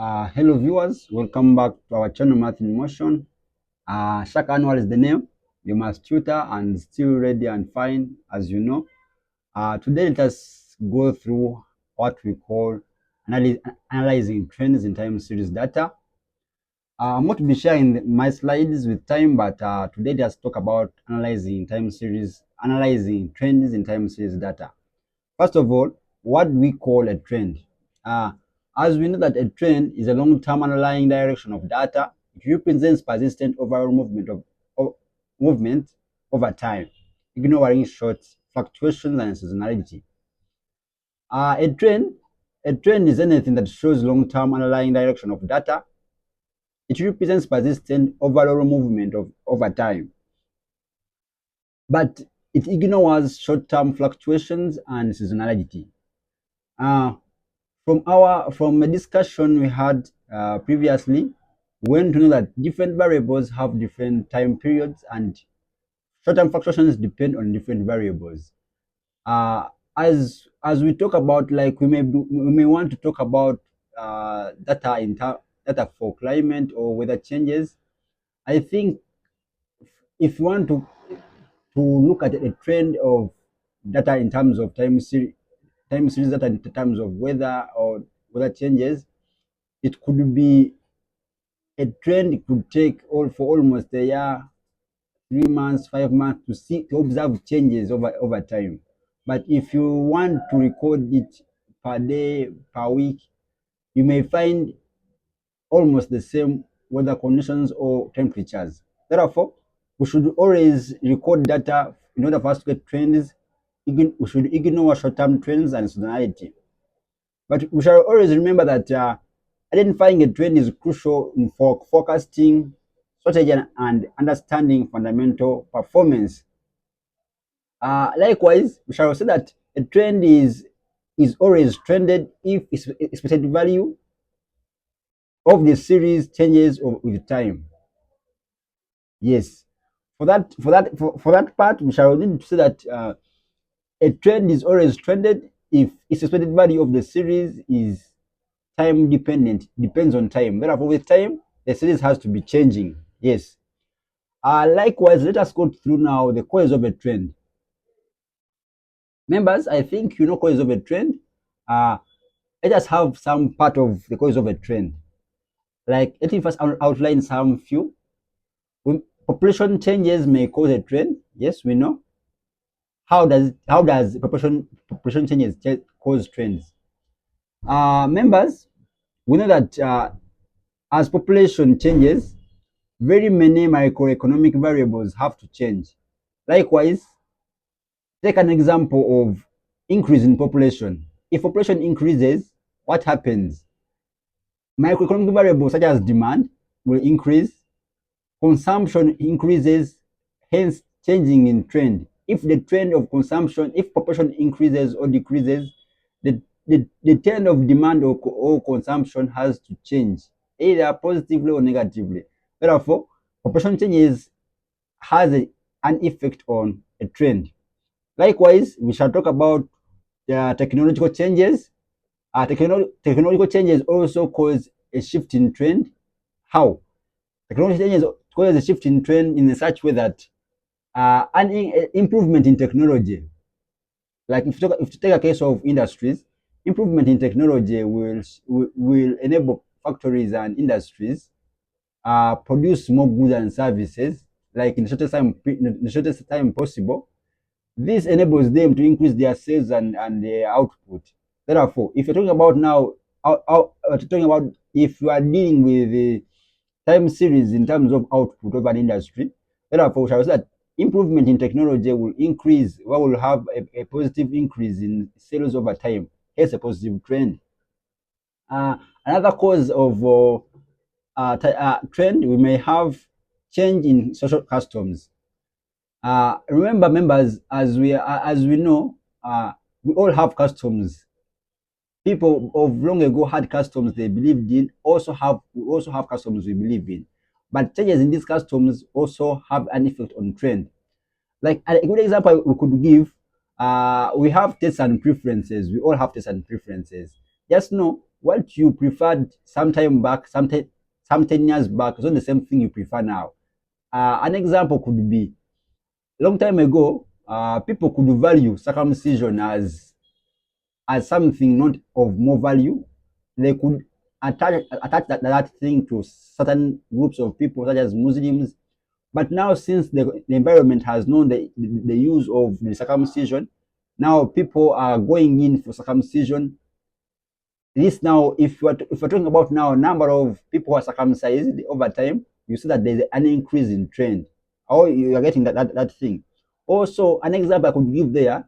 Hello viewers, welcome back to our channel Math in Motion. Shak Anwar is the name, your math tutor and still ready and fine as you know. Today let us go through what we call analyzing trends in time series data. I'm going to be sharing my slides with time, but today let's talk about analyzing trends in time series data. First of all, what do we call a trend? Uh, as we know that a trend is a long-term underlying direction of data, it represents persistent overall movement over time, ignoring short fluctuations and seasonality. Uh, a trend, a trend is anything that shows long-term underlying direction of data. It represents persistent overall movement over time, but it ignores short-term fluctuations and seasonality. Uh, from a discussion we had previously, we went to know that different variables have different time periods and short-term fluctuations depend on different variables. Uh, as we talk about, like we may want to talk about data for climate or weather changes. I think if you want to look at a trend of data in terms of time series data in terms of weather or weather changes, it could be a trend. It could take all for almost a year, 3 months, 5 months to observe changes over time. But if you want to record it per day, per week, you may find almost the same weather conditions or temperatures. Therefore, we should always record data in order for us to get trends. We should ignore short-term trends and seasonality. But we shall always remember that identifying a trend is crucial for forecasting, strategy, and understanding fundamental performance. Likewise, we shall say that a trend is always trended if its expected value of the series changes with time. Yes, for that part, we shall need to say that a trend is always trended if its expected value of the series is time dependent, depends on time. Therefore, with time, the series has to be changing. Yes. Likewise, let us go through now the cause of a trend. Members, I think you know cause of a trend. Uh, let us have some part of the cause of a trend. Like, let me first outline some few. When population changes may cause a trend. Yes, we know. How does population changes cause trends? Members, we know that as population changes, very many microeconomic variables have to change. Likewise, take an example of increase in population. If population increases, what happens? Microeconomic variables such as demand will increase, consumption increases, hence changing in trend. If the trend of consumption, if population increases or decreases, the trend of demand or consumption has to change, either positively or negatively. Therefore, population changes has an effect on a trend. Likewise, we shall talk about technological changes. Technological changes also cause a shift in trend. How? Technology changes cause a shift in trend in such way that an improvement in technology, like if you take a case of industries, improvement in technology will enable factories and industries produce more goods and services like in the shortest time possible. This enables them to increase their sales and their output. Therefore, if you're talking about now, talking about if you are dealing with the time series in terms of output of an industry, therefore, shall say that improvement in technology will increase, will have a positive increase in sales over time. Hence, a positive trend. Another cause of trend, we may have change in social customs. Remember, members, as we know, we all have customs. People of long ago had customs they believed in. We also have customs we believe in. But changes in these customs also have an effect on trend. Like a good example we could give, we have tastes and preferences. We all have tastes and preferences. Just know what you preferred some time back, some 10 years back, is not the same thing you prefer now. An example could be long time ago, people could value circumcision as something not of more value. They could attach that thing to certain groups of people, such as Muslims. But now, since the environment has known the use of the circumcision, now people are going in for circumcision. This now, if we're talking about now number of people who are circumcised over time, you see that there's an increase in trend. Or you are getting that thing. Also, an example I could give there,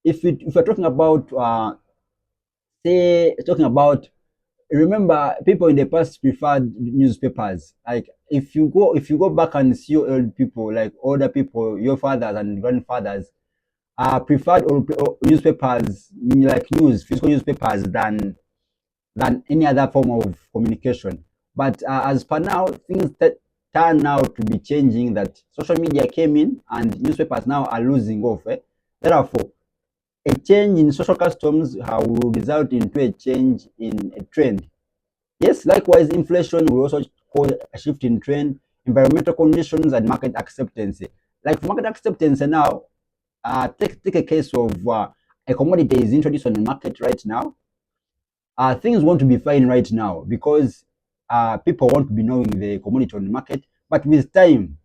if we're talking about say talking about, remember people in the past preferred newspapers. Like if you go back and see old people, like older people, your fathers and grandfathers, preferred newspapers, like physical newspapers, than any other form of communication. But as per now, things turn out to be changing, that social media came in and newspapers now are losing off. Therefore, a change in social customs will result into a change in a trend. Yes, likewise, inflation will also cause a shift in trend, environmental conditions, and market acceptance. Like for market acceptance now, take a case of a commodity is introduced on the market right now. Things want to be fine right now because people want to be knowing the commodity on the market. But with time,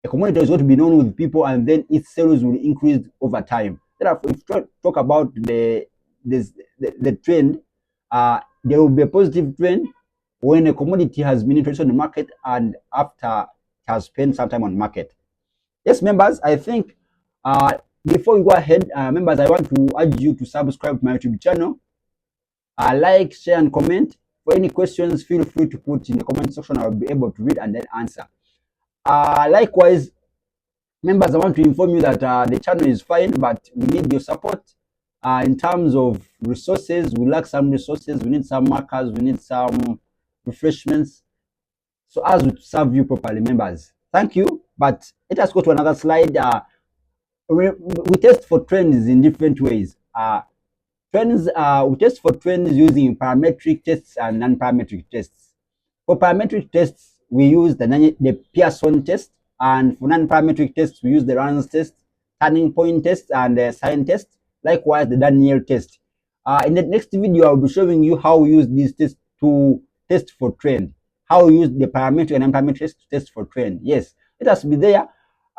a commodity is going to be known with people, and then its sales will increase over time. Therefore, if you talk about the trend, there will be a positive trend when a commodity has been introduced on the market and after it has spent some time on the market. Yes, members, I think before we go ahead, members, I want to urge you to subscribe to my YouTube channel. Like, share, and comment. For any questions, feel free to put in the comment section. I'll be able to read and then answer. Likewise, members, I want to inform you that the channel is fine, but we need your support. In terms of resources, we lack some resources. We need some markers. We need some refreshments, so as to serve you properly, members. Thank you. But let us go to another slide. We test for trends in different ways. We test for trends using parametric tests and non-parametric tests. For parametric tests, we use the Pearson test, and for non-parametric tests, we use the Rans test, turning point test, and the sign test. Likewise, the Daniel test. In the next video, I'll be showing you how we use these tests to test for trend. How we use the parametric and non-parametric tests to test for trend. Yes, let us be there.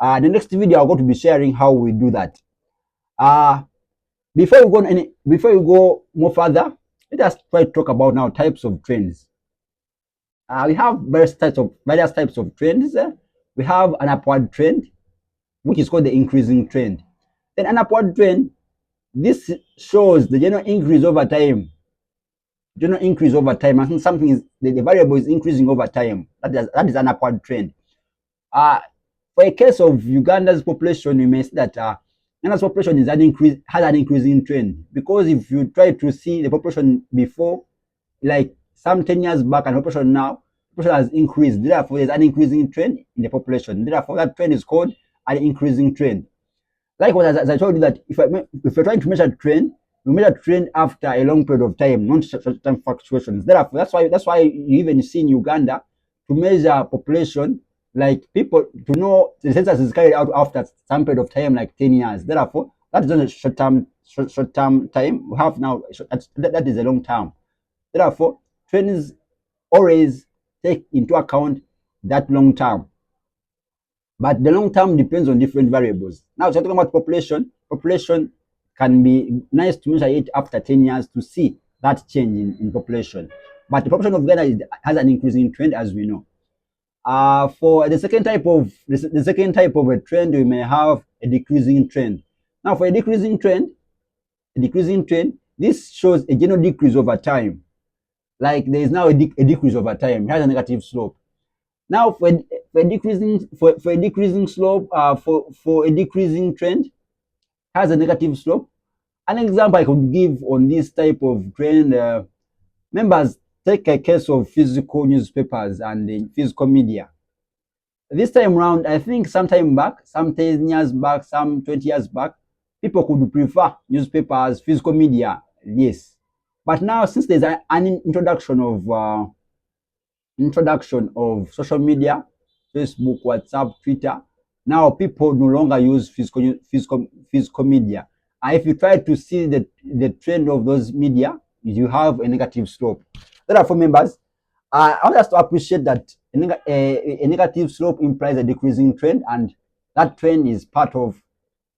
The next video, I'm going to be sharing how we do that. Before we go more further, let us try to talk about now types of trends. We have various types of trends. We have an upward trend, which is called the increasing trend. Then an upward trend, this shows the general increase over time. I think something is the variable is increasing over time. That is an upward trend. For a case of Uganda's population, you may see that Uganda's population has an increasing trend, because if you try to see the population before, like some 10 years back, and population now, population has increased. Therefore, there's an increasing trend in the population. Therefore, that trend is called an increasing trend. Likewise, as I told you, that if you're trying to measure trend, you measure trend after a long period of time, not short-term fluctuations. Therefore, that's why you even see in Uganda, to measure population, like people, to know the census is carried out after some period of time, like 10 years. Therefore, that is not a short-term time. We have now, that is a long term. Therefore, trends always take into account that long term. But the long term depends on different variables. Now, so talking about population, population can be nice to measure it after 10 years to see that change in population. But the population of Ghana has an increasing trend, as we know. For the second type of a trend, we may have a decreasing trend. Now, for a decreasing trend, this shows a general decrease over time. Like there is now a decrease over time. It has a negative slope. Now, for a decreasing slope, for a decreasing trend, has a negative slope. An example I could give on this type of trend, members, take a case of physical newspapers and physical media. This time around, I think some time back, some 10 years back, some 20 years back, people could prefer newspapers, physical media. Yes. But now, since there's an introduction of social media, Facebook, WhatsApp, Twitter, now people no longer use physical media. And if you try to see the trend of those media, you have a negative slope. Therefore, members, I want us to appreciate that a negative slope implies a decreasing trend, and that trend is part of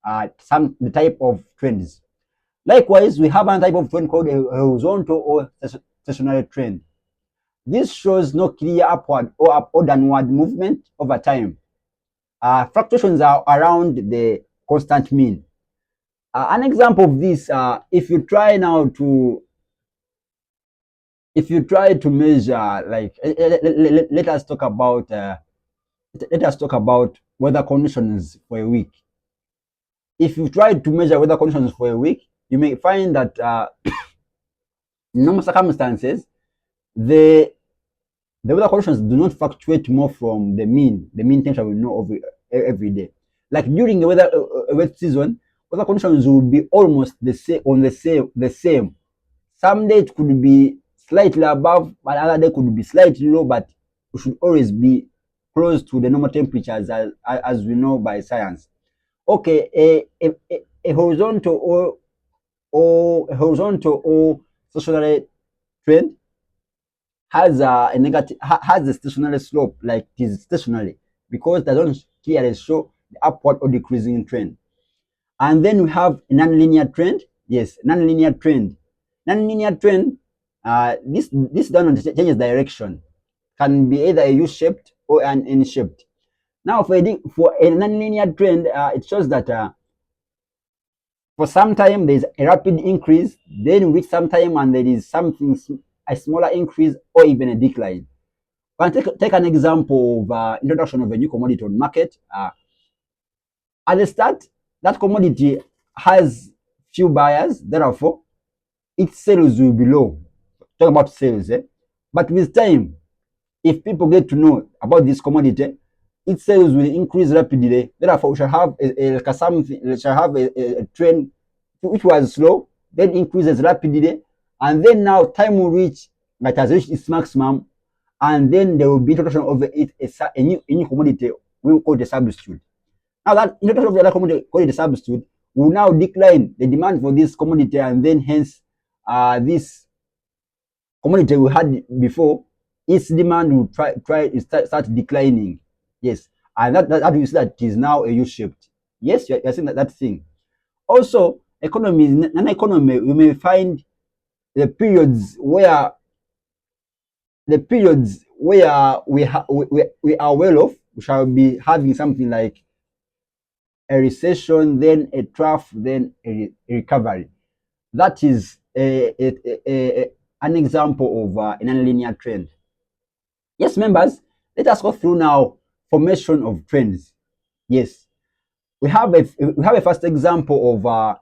the type of trends. Likewise, we have another type of trend called a horizontal or stationary trend. This shows no clear upward or downward movement over time. Fluctuations are around the constant mean. An example of this, if you try to measure, like let us talk about weather conditions for a week. If you try to measure weather conditions for a week, you may find that in normal circumstances, the weather conditions do not fluctuate more from the mean temperature we know every day. Like during the wet season, weather conditions will be almost the same. Some days it could be slightly above, but other day could be slightly low, but we should always be close to the normal temperatures as we know by science. Okay, a horizontal or stationary trend has a negative has a stationary slope, like it is stationary, because they don't clearly show the upward or decreasing trend. And then we have a nonlinear trend. Yes, nonlinear trend. Nonlinear trend. This doesn't changes direction. Can be either a U-shaped or an N-shaped. Now, for a nonlinear trend, it shows that for some time there is a rapid increase, then with some time and there is something a smaller increase or even a decline. Take an example of introduction of a new commodity on market. At the start, that commodity has few buyers, therefore its sales will be low. Talk about sales, eh? But with time, if people get to know about this commodity, its sales will increase rapidly. Therefore, we shall have a trend which was slow, then increases rapidly, and then now time will reach that has reached its maximum, and then there will be introduction of it a new commodity we will call the substitute. Now that introduction of the other commodity called the substitute will now decline the demand for this commodity, and then hence this commodity we had before, its demand will start declining. Yes, and that you see that it is now a U-shaped. Yes, you're seeing that thing. Also, an economy, we may find the periods where we are well off. We shall be having something like a recession, then a trough, then a recovery. That is an example of a nonlinear trend. Yes, members, let us go through now formation of trends. Yes, we have a first example of a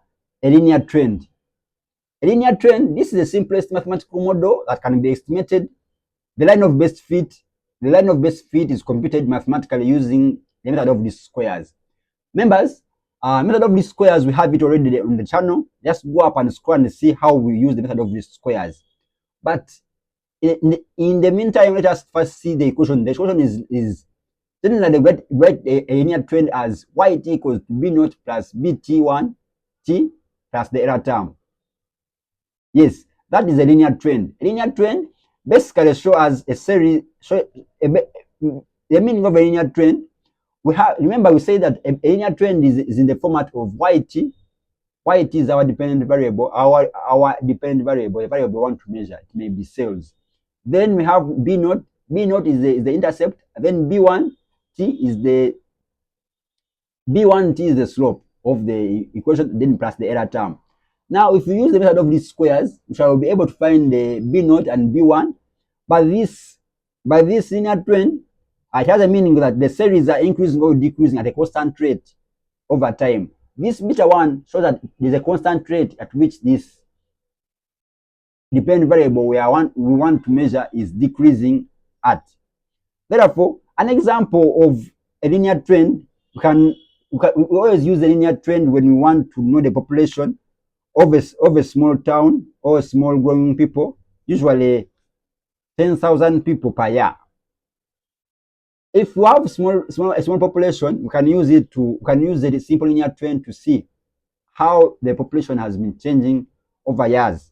linear trend. A linear trend, this is the simplest mathematical model that can be estimated. The line of best fit is computed mathematically using the method of least squares. Members, method of least squares, we have it already on the channel. Just go up and scroll and see how we use the method of least squares. But in the meantime, let us first see the equation. The equation is generally write a linear trend as yt equals to b naught plus bt1 t plus the error term. Yes, that is a linear trend. A linear trend basically show as a series. The meaning of a linear trend. Remember we say that a linear trend is in the format of yt. Yt is our dependent variable. Our dependent variable, the variable we want to measure. It may be sales. Then we have b naught. B naught is the intercept. Then b1 t is the slope of the equation. Then plus the error term. Now, if you use the method of least squares, we shall be able to find the b naught and b1. By this linear trend, it has a meaning that the series are increasing or decreasing at a constant rate over time. This beta 1 shows that there's a constant rate at which this dependent variable we want to measure is decreasing at. Therefore, an example of a linear trend, we always use the linear trend when we want to know the population of a small town or small growing people, usually 10,000 people per year. If we have a small population, we can use the simple linear trend to see how the population has been changing over years.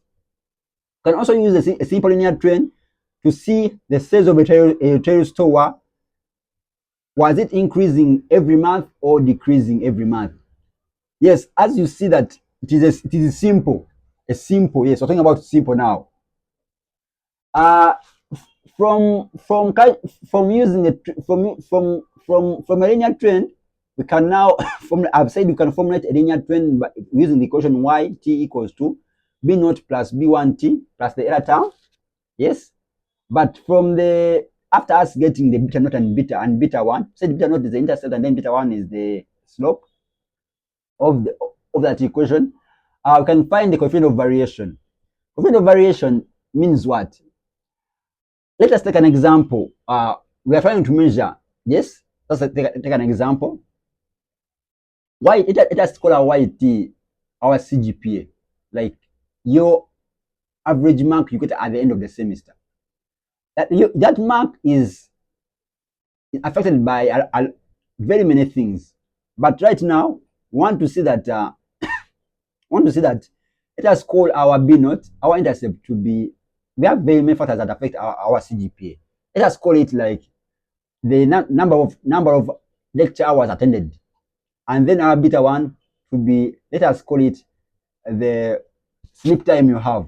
You can also use a simple linear trend to see the sales of a retail store. Was it increasing every month or decreasing every month? Yes, as you see that it is simple. Yes, we're talking about simple now. From using from a linear trend, we can now I've said you can formulate a linear trend by using the equation y t equals to b naught plus b1 t plus the error term. Yes, but from the after us getting the beta naught and beta 1, say beta naught is the intercept and then beta 1 is the slope of that equation, we can find the coefficient of variation. Coefficient of variation means what? Let us take an example. We are trying to measure. Yes, let's take an example. Let us call our YT our CGPA, like your average mark you get at the end of the semester. That mark is affected by very many things. But right now, we want to see that let us call our B naught, our intercept to be. We have very many factors that affect our CGPA. Let us call it like the number of lecture hours attended, and then our beta 1 to be, let us call it the sleep time you have.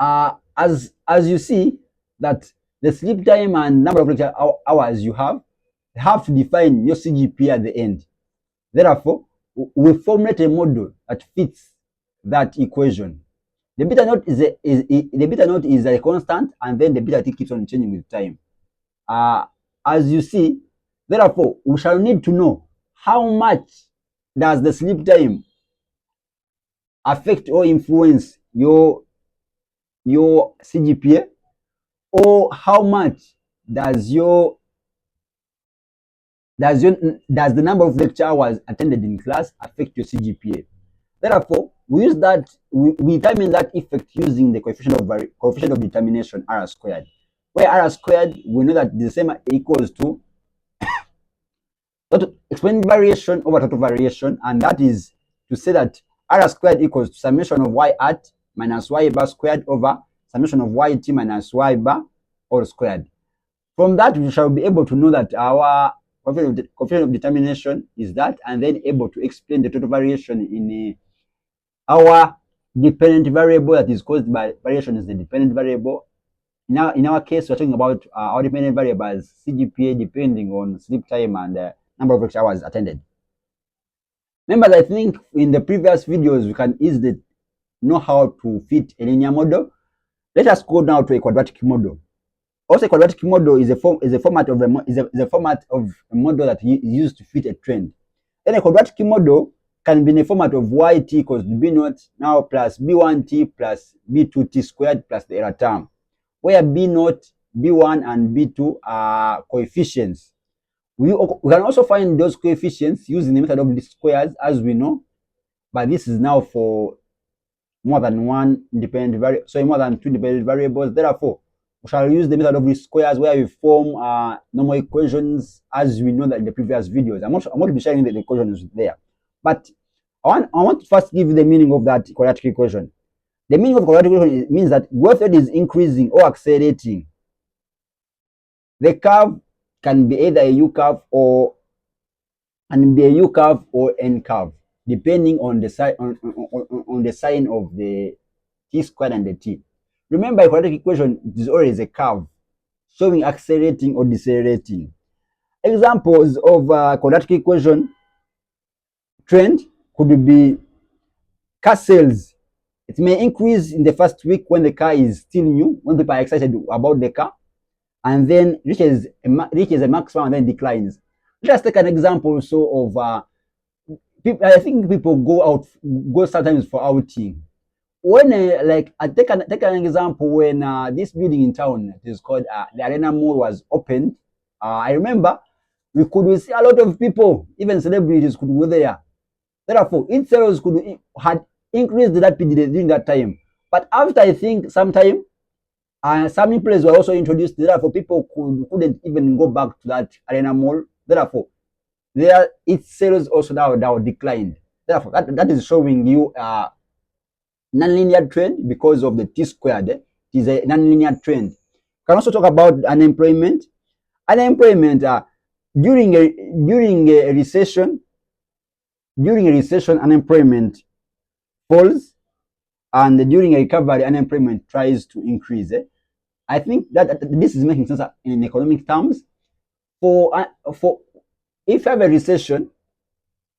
As you see that the sleep time and number of lecture hours you have to define your CGPA at the end. Therefore, we formulate a model that fits that equation. The beta naught is a constant, and then the beta t keeps on changing with time. As you see, therefore, we shall need to know how much does the sleep time affect or influence your CGPA, or how much does the number of lecture hours attended in class affect your CGPA. Therefore, we determine that effect using the coefficient of determination R squared, where R squared we know that the same equals to exponent variation over total variation, and that is to say that R squared equals to summation of y at minus y bar squared over summation of yt minus y bar all squared. From that, we shall be able to know that our coefficient of determination is that, and then able to explain the total variation in our dependent variable that is caused by variation is the dependent variable. Now, in our case, we're talking about our dependent variable as CGPA depending on sleep time and number of lecture hours attended. Members, I think in the previous videos, we can easily know how to fit a linear model. Let us go now to a quadratic model. Also, a quadratic model is a format of a model that is used to fit a trend. Then a quadratic model can be in the format of yt equals to b naught now plus b1t plus b2t squared plus the error term, where b naught, b1, and b2 are coefficients. We can also find those coefficients using the method of least squares, as we know, but this is now for more than one independent variable, so more than two independent variables. Therefore, we shall use the method of least squares, where we form normal equations, as we know that in the previous videos. I'm going to be sharing the equations there, but I want to first give you the meaning of that quadratic equation. The meaning of quadratic equation means that growth rate is increasing or accelerating. The curve can be either a U curve or N curve, depending on the sign of the t squared and the t. Remember, a quadratic equation is always a curve showing accelerating or decelerating. Examples of quadratic equation trend could be car sales. It may increase in the first week when the car is still new, when people are excited about the car, and then reaches a maximum and then declines. Let us take an example also of people. I think people go sometimes for outing. When I take an example, when this building in town, it is called the Arena Mall, was opened. I remember we could see a lot of people, even celebrities could go there. Therefore, each sales increased rapidly during that time. But after I think some time, some employees were also introduced. Therefore, people couldn't even go back to that arena mall. Therefore, its sales also now declined. Therefore, that is showing you nonlinear trend because of the T squared. It is a nonlinear trend. We can also talk about unemployment. Unemployment during a during a recession, unemployment falls, and during a recovery, unemployment tries to increase. I think that this is making sense in economic terms. For if you have a recession,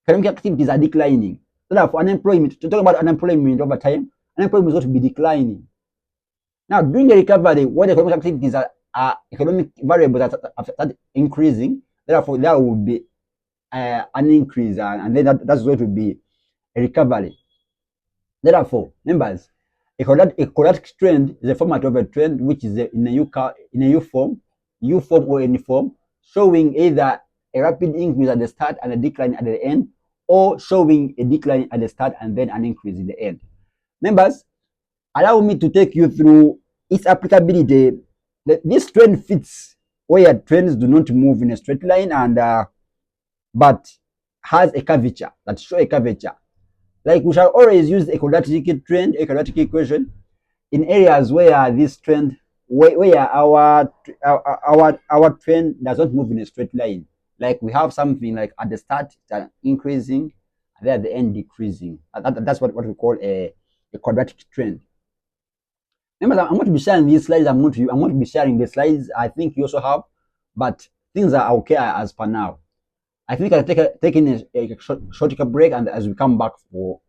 economic activities are declining. So therefore, unemployment, to talk about unemployment over time, unemployment is going to be declining. Now, during the recovery, when economic activities economic variables have started increasing, therefore there will be an increase, and then that's going to be a recovery. Therefore, members, a quadratic trend is a format of a trend which is in a U form, or any form, showing either a rapid increase at the start and a decline at the end, or showing a decline at the start and then an increase in the end. Members, allow me to take you through its applicability. This trend fits where trends do not move in a straight line, and but has a curvature, that show a curvature. Like, we shall always use a quadratic trend, a quadratic equation, in areas where this trend, where our trend does not move in a straight line. Like, we have something like at the start increasing, and then at the end decreasing. That's what we call a quadratic trend. Remember, I'm going to be sharing these slides. I'm going to be sharing the slides. I think you also have, but things are okay as per now. I think I'll take in a short break, and as we come back for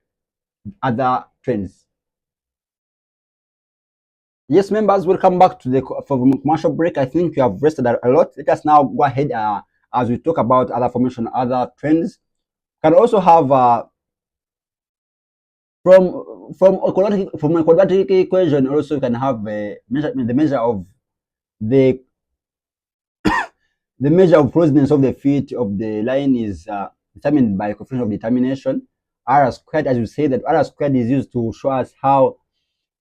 other trends. Yes, members, welcome back to the commercial break. I think you have rested a lot. Let us now go ahead as we talk about other formation, other trends. Can also have from a quadratic equation. Also, you can have the measure of the closeness of the feet of the line is determined by coefficient of determination. R squared, as you say, that R squared is used to show us how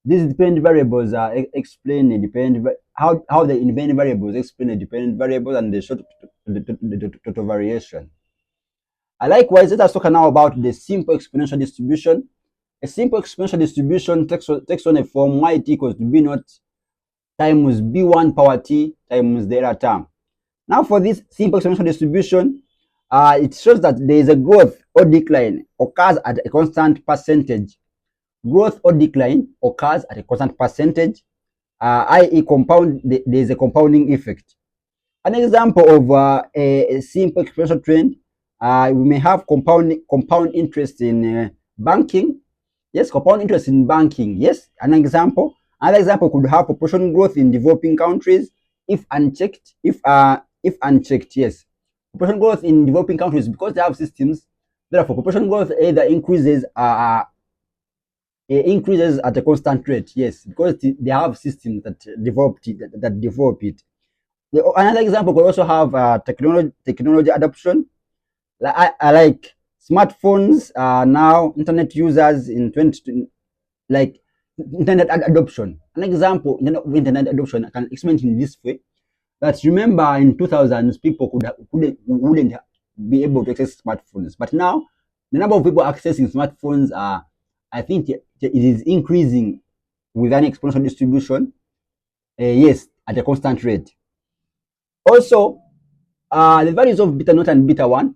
these dependent variables are explain how the independent variables explain the dependent variables and the total variation. Likewise, let us talk now about the simple exponential distribution. A simple exponential distribution takes on a form y equals to b naught times b1 power t times the error term. Now, for this simple exponential distribution, it shows that there is a growth or decline occurs at a constant percentage. Growth or decline occurs at a constant percentage, i.e., there is a compounding effect. An example of a simple exponential trend, we may have compound interest in banking. Yes, compound interest in banking. Yes, an example. Another example could have population growth in developing countries if unchecked. If unchecked, yes, population growth in developing countries, because they have systems. Therefore, population growth either increases at a constant rate. Yes, because they have systems that develop it. Another example could also have technology adoption. I like smartphones now, internet users in 20, like internet adoption. An example of internet adoption, I can explain it in this way. That, remember, in 2000s, people wouldn't be able to access smartphones, but now the number of people accessing smartphones I think it is increasing with an exponential distribution. Yes, at a constant rate. Also, the values of beta naught and beta 1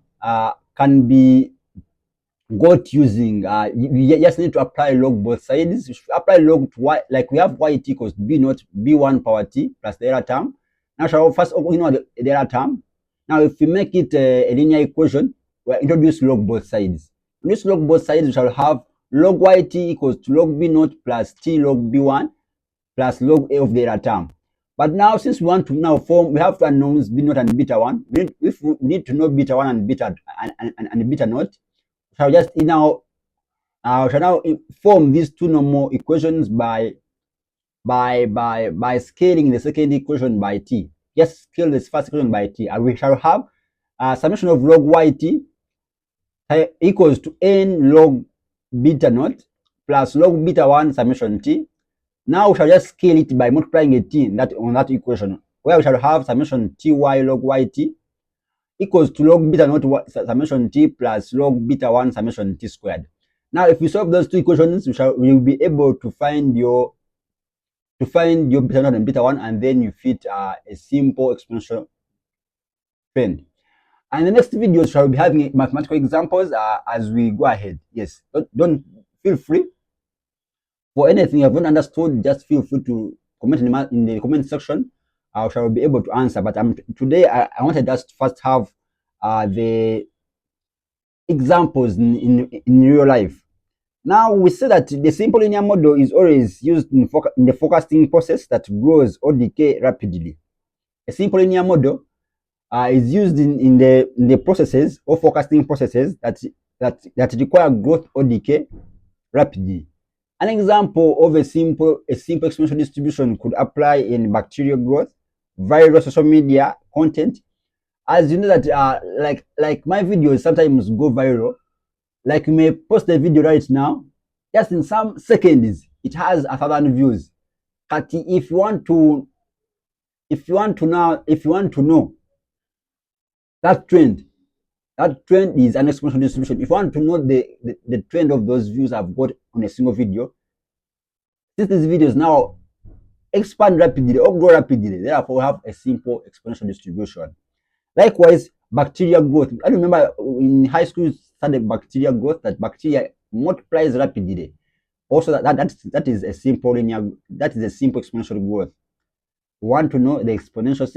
can be got using, you just need to apply log both sides. You should apply log to y, like we have y equals b naught b1 power t plus the error term. Now, shall we first the error term. Now, if we make it a linear equation, we introduce log both sides. In this log both sides, we shall have log yt equals to log b naught plus t log b1 plus log a of the error term. But now, since we want to now form, we have two unknowns, b naught and beta 1. We need to know beta 1 and beta and beta naught. Shall just now shall now form these two normal equations by scaling the second equation by t. Just scale this first equation by t, and we shall have summation of log yt equals to n log beta naught plus log beta 1 summation t. Now we shall just scale it by multiplying a t on that equation, where we shall have summation ty log yt equals to log beta naught summation t plus log beta 1 summation t squared. Now, if we solve those two equations, we will be able to find your beta naught and beta 1, and then you fit a simple exponential trend. And the next video shall be having mathematical examples as we go ahead. Yes, don't feel free for anything you have not understood. Just feel free to comment in the comment section. I shall be able to answer. But today I wanted us to first have the examples in real life. Now we see that the simple linear model is always used in the forecasting process that grows or decay rapidly. A simple linear model is used in the processes or forecasting processes that require growth or decay rapidly. An example of a simple exponential distribution could apply in bacterial growth, viral social media content. As you know that like my videos sometimes go viral. Like, you may post a video right now, just in some seconds it has 1,000 views. But if you want to know that trend is an exponential distribution. If you want to know the trend of those views I've got on a single video, since these videos now expand rapidly or grow rapidly, therefore we have a simple exponential distribution. Likewise, bacterial growth. I remember in high school studied bacterial growth, that bacteria multiplies rapidly. Also, that is a simple exponential growth. We want to know the exponential.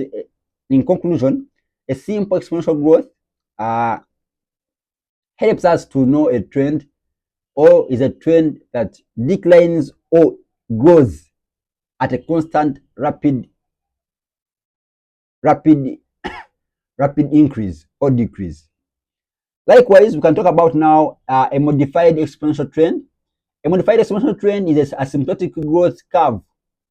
In conclusion, a simple exponential growth helps us to know a trend, or is a trend that declines or grows at a constant rapid increase or decrease. Likewise, we can talk about now a modified exponential trend. A modified exponential trend is an asymptotic growth curve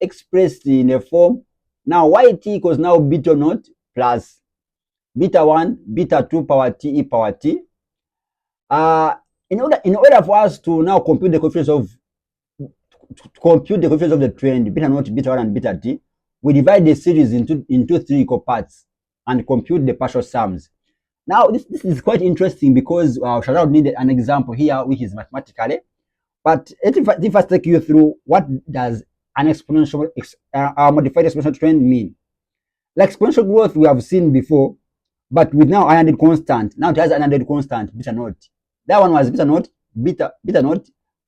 expressed in a form. Now, yt equals now beta naught plus beta 1, beta 2 power t e power t. In order for us to now compute the coefficients of the trend, beta naught, beta 1, and beta t, we divide the series into 3 equal parts and compute the partial sums. Now, this is quite interesting because we shall not need an example here, which is mathematically. But let me first take you through what does an exponential modified exponential trend mean. Like exponential growth we have seen before, but with now unadded constant. Now it has an added constant, beta naught. That one was beta naught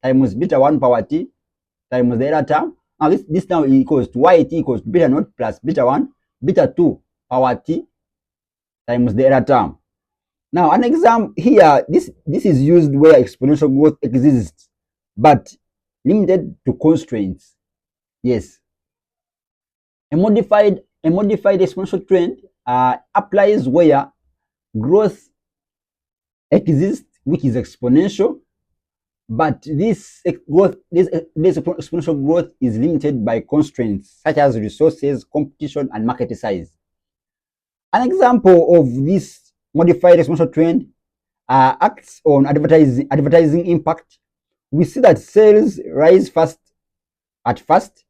times beta 1 power t times the other term. Now this now equals to yt equals to beta naught plus beta 1, beta 2 power t times the other term. Now, an example here, this is used where exponential growth exists, but limited to constraints. Yes. A modified exponential trend applies where growth exists, which is exponential, but this exponential growth is limited by constraints such as resources, competition, and market size. An example of this modified exponential trend acts on advertising impact. We see that sales rise at first,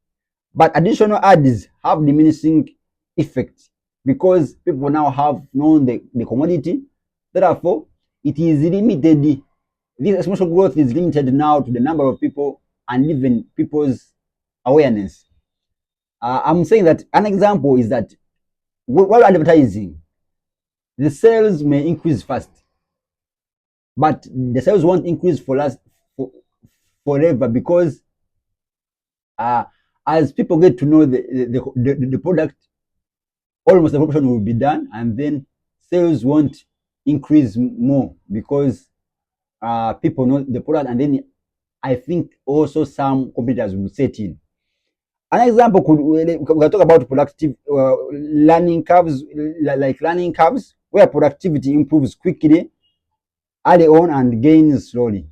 but additional ads have diminishing effect because people now have known the commodity. Therefore, it is limited. This exponential growth is limited now to the number of people and even people's awareness. I'm saying that an example is that while advertising, the sales may increase fast, but the sales won't increase forever because as people get to know the product, almost the proportion will be done, and then sales won't increase more because people know the product, and then I think also some competitors will set in. An example we can talk about productive learning curves, like learning curves, where productivity improves quickly early on and gains slowly.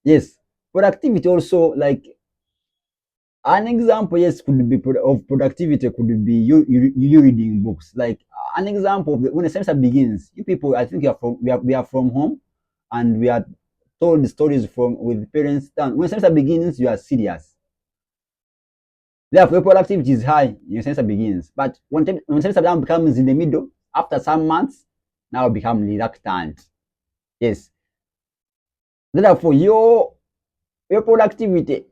Yes, productivity also, like an example, yes, could be of productivity could be you reading books. Like an example of when the semester begins, you people, I think we are from home, and we are told stories from with parents down. When semester begins, you are serious. Therefore, your productivity is high when semester begins. But when semester down becomes in the middle, after some months, now become reluctant. Yes. Therefore, your productivity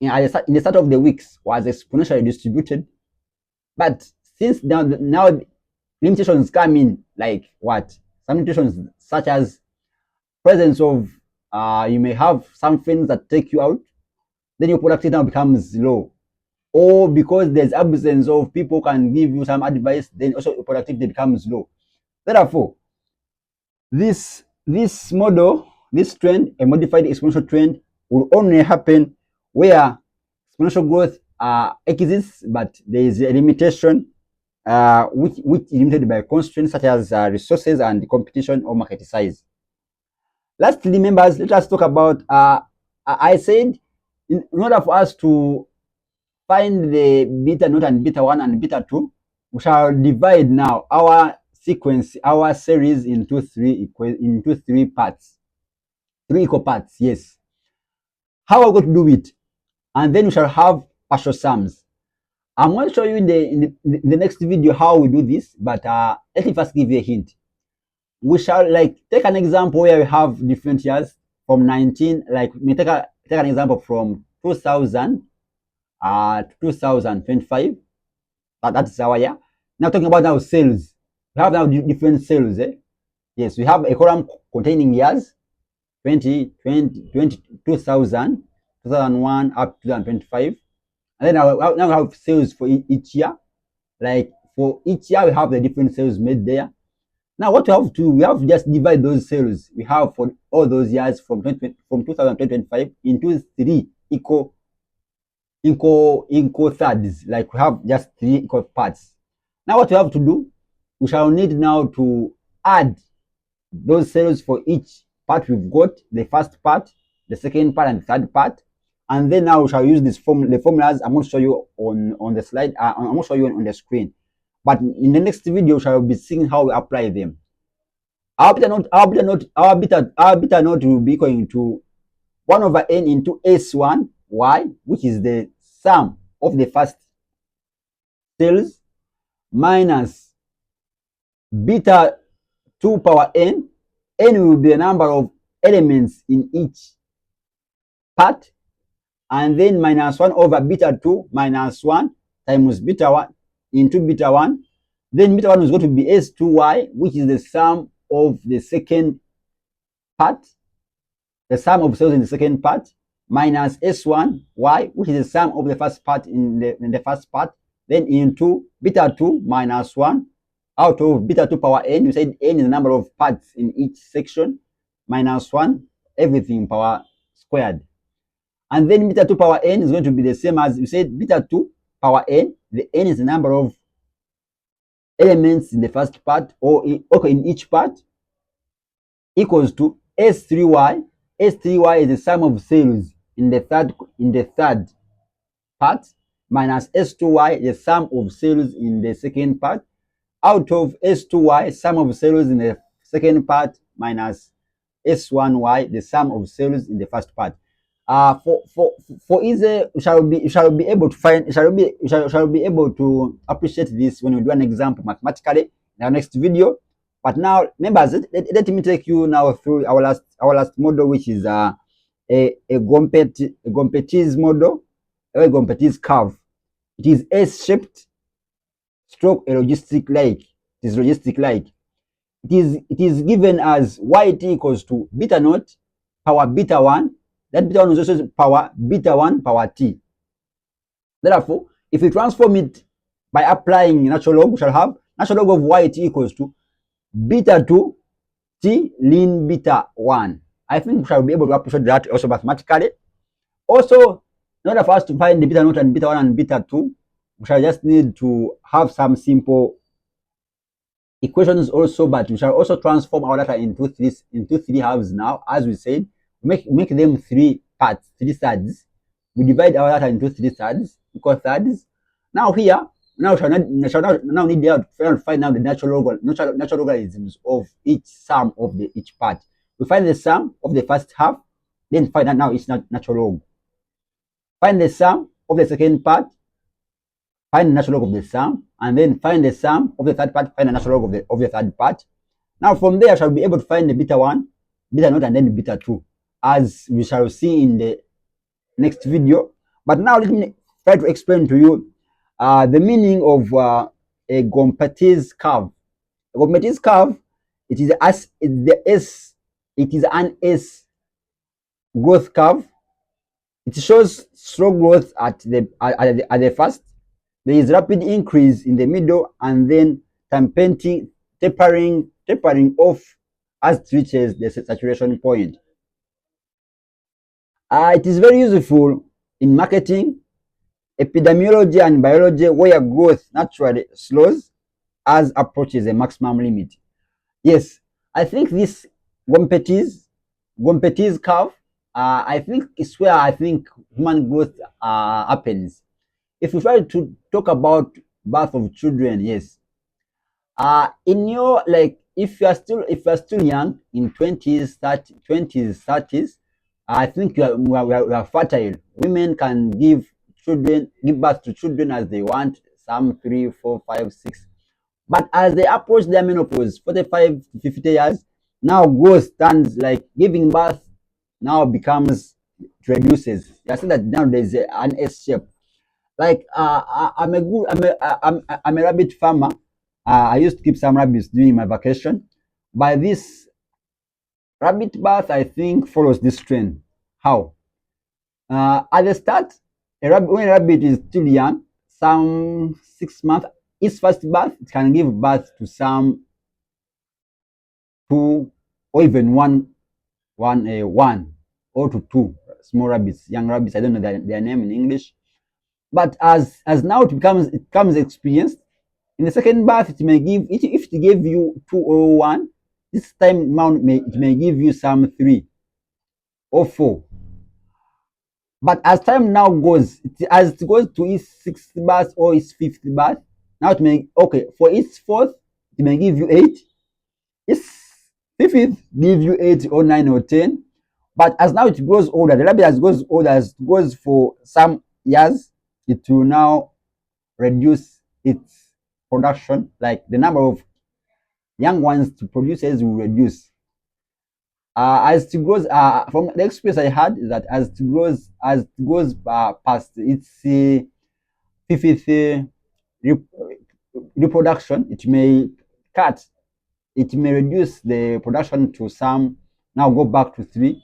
in the start of the weeks was exponentially distributed. But since now limitations come in, like what? Some limitations such as presence of you may have some things that take you out, then your productivity now becomes low. Or because there's absence of people can give you some advice, then also your productivity becomes low. Therefore, this model, this trend, a modified exponential trend, will only happen where exponential growth exists, but there is a limitation which is limited by constraints such as resources and competition or market size. Lastly, members, let us talk about, I said, in order for us to find the beta naught and beta 1 and beta 2, we shall divide now our sequence, our series into three parts, three equal parts, yes. How are we going to do it? And then we shall have partial sums. I'm going to show you in the next video how we do this, but let me first give you a hint. We shall like take an example where we have different years from 19, like we take an example from 2000 to 2025. That's our year. Now talking about now sales. We have now different sales. Yes, we have a column containing years 2000, 2001 up to 2025. And then now we have sales for each year. Like for each year, we have the different sales made there. Now what we have to just divide those sales we have for all those years from 2000 to 2025 into three equal thirds. Like we have just three equal parts. Now what we have to do, we shall need now to add those sales for each part we've got, the first part, the second part, and the third part. And then now we shall use the formulas I'm going to show you on the slide. I'm going to show you on the screen. But in the next video, we shall be seeing how we apply them. Our beta naught will be equal to 1 over n into S1 y, which is the sum of the first sales, minus beta 2 power n. N will be the number of elements in each part, and then minus 1 over beta 2 minus 1 times beta 1 into beta 1. Then beta 1 is going to be S2y, which is the sum of the second part, the sum of cells in the second part, minus S1y, which is the sum of the first part in the first part, then into beta 2 minus 1 out of beta 2 power n. You said n is the number of parts in each section, minus 1, everything power squared. And then beta 2 power n is going to be the same as you said beta 2 power n. The n is the number of elements in the first part or in each part, equals to S3y. S3y is the sum of cells in the third part, minus S2y, the sum of cells in the second part, out of S2y, sum of cells in the second part, minus S1y, the sum of cells in the first part. For easy, you shall be able to appreciate this when we do an example mathematically in our next video. But now, members, let me take you now through our last model, which is a Gompertz model, a Gompertz curve. It is S-shaped, stroke a logistic like. It is logistic like. It is given as yt equals to beta naught power beta 1. That beta 1 is also power beta 1 power t. Therefore, if we transform it by applying natural log, we shall have natural log of yt equals to beta 2 t ln beta 1. I think we shall be able to appreciate that also mathematically. Also, in order for us to find the beta naught and beta 1 and beta 2, we shall just need to have some simple equations also, but we shall also transform our data into three halves now. As we said, make them three parts, three thirds. We divide our data into three thirds, equal thirds. Now here, now we shall need to find out the natural logarithms of each sum of each part. We find the sum of the first half, then find out now it's not natural log. Find the sum of the second part, find the natural log of the sum, and then find the sum of the third part, find the natural log of the third part. Now from there, I shall be able to find the beta 1, beta naught, and then beta 2, as we shall see in the next video. But now let me try to explain to you the meaning of a Gompertz curve. A Gompertz curve, it is an S growth curve. It shows slow growth at the first. There is rapid increase in the middle, and then tapering off as it reaches the saturation point. It is very useful in marketing, epidemiology, and biology, where growth naturally slows as approaches a maximum limit. Yes, I think this Gompertz curve, I think is where I think human growth happens. If we try to talk about birth of children, yes, in your, like, if you are still young in 20s, 30s, I think you are fertile. Women can give birth to children as they want, some 3, 4, 5, 6. But as they approach their menopause, 45 to 50 years, now growth stands, like giving birth now becomes, reduces. You see that now there's an S shape. Like I'm a rabbit farmer. I used to keep some rabbits during my vacation. By this rabbit birth, I think follows this trend. How? At the start, when a rabbit is still young, some 6 months, its first birth, it can give birth to some 2 or even one or to 2 small rabbits, young rabbits. I don't know their name in English. But as now it becomes experienced, in the second birth, it may give, if it gave you 2 or 1, this time it may give you some 3 or 4. But as time now goes, as it goes to its 6th birth or its 5th birth, now it may, okay, for its 4th, it may give you 8. Its 5th give you 8 or 9 or 10. But as now it grows older, the rabbit as goes older, as it goes for some years, it will now reduce its production, like the number of young ones to produces will reduce. As it grows, from the experience I had, is that as it goes past its 50th reproduction, it may reduce the production to some, now go back to 3,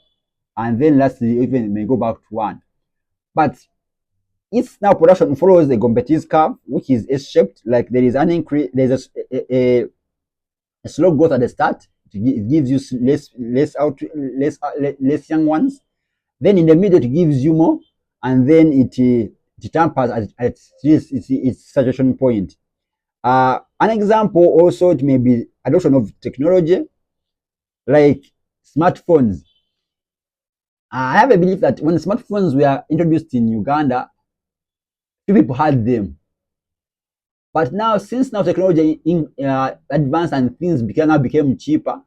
and then lastly even it may go back to 1. But its now production follows the Gompertz curve, which is S-shaped. Like there is an increase, there's a slow growth at the start. It gives you less young ones. Then in the middle it gives you more, and then it tampers at its saturation point. An example also, it may be adoption of technology, like smartphones. I have a belief that when smartphones were introduced in Uganda, few people had them. But now, since now technology advanced and things became cheaper,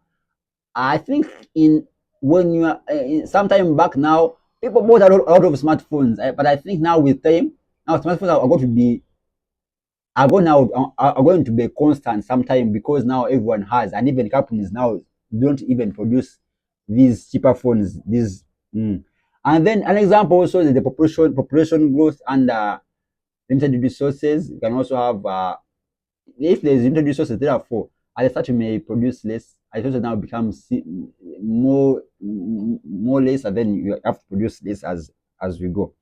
I think when you are sometime back now, people bought a lot of smartphones. But I think now with time, now smartphones are going to be constant sometime, because now everyone has, and even companies now don't even produce these cheaper phones. And then an example also is the population growth and limited resources. You can also have, if there's limited resources, therefore at the start you may produce less. As also now becomes more less, and then you have to produce less as we go.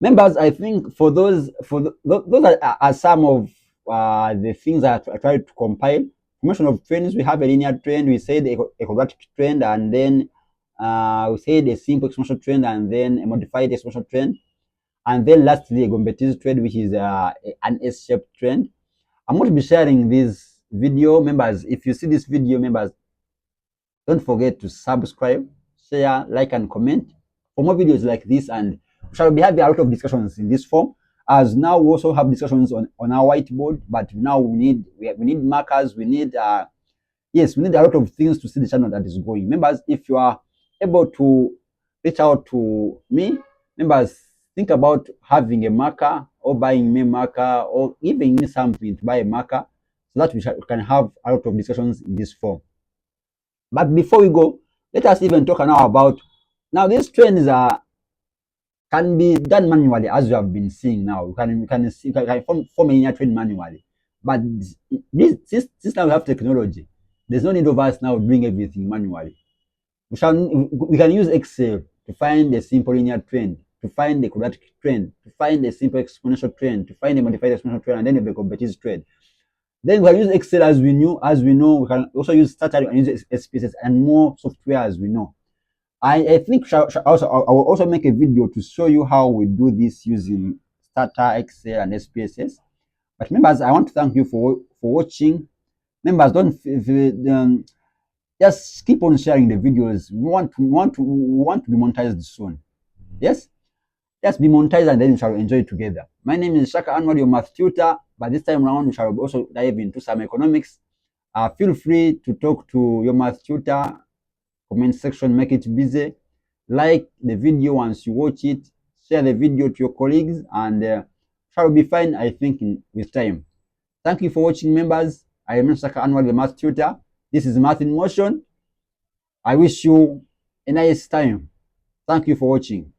Members, I think for those are some of the things that I tried to compile. Formation of trends: we have a linear trend, we said a quadratic trend, and then we said a simple exponential trend, and then a modified exponential trend, and then lastly a Gompertz trend, which is an S-shaped trend. I'm going to be sharing this video. Members, if you see this video, members, don't forget to subscribe, share, like, and comment for more videos like this. And we shall be having a lot of discussions in this form, as now we also have discussions on our whiteboard, but now we need markers, we need Yes, we need a lot of things to see the channel that is going. Members, if you are able to reach out to me, members, think about having a marker or buying me a marker or giving me something to buy a marker so that we can have a lot of discussions in this form. But before we go, let us even talk now about now these trends are can be done manually as you have been seeing now. You can form a linear trend manually. But since now we have technology, there's no need of us now doing everything manually. We can use Excel to find a simple linear trend, to find the quadratic trend, to find a simple exponential trend, to find a modified exponential trend, and then a competitive trend. Then we can use Excel as we know. We can also use Stata and use SPSS and more software as we know. I think I will also make a video to show you how we do this using Stata, Excel, and SPSS. But members, I want to thank you for watching. Members, don't just keep on sharing the videos. We want to be monetized soon. Yes, let's be monetized and then we shall enjoy it together. My name is Shaka Anwar, your math tutor. But this time around, we shall also dive into some economics. Feel free to talk to your math tutor. Comment section, make it busy. Like the video once you watch it. Share the video to your colleagues, and shall be fine, I think, with time. Thank you for watching, members. I am Shaka Anwar, the math tutor. This is Math in Motion. I wish you a nice time. Thank you for watching.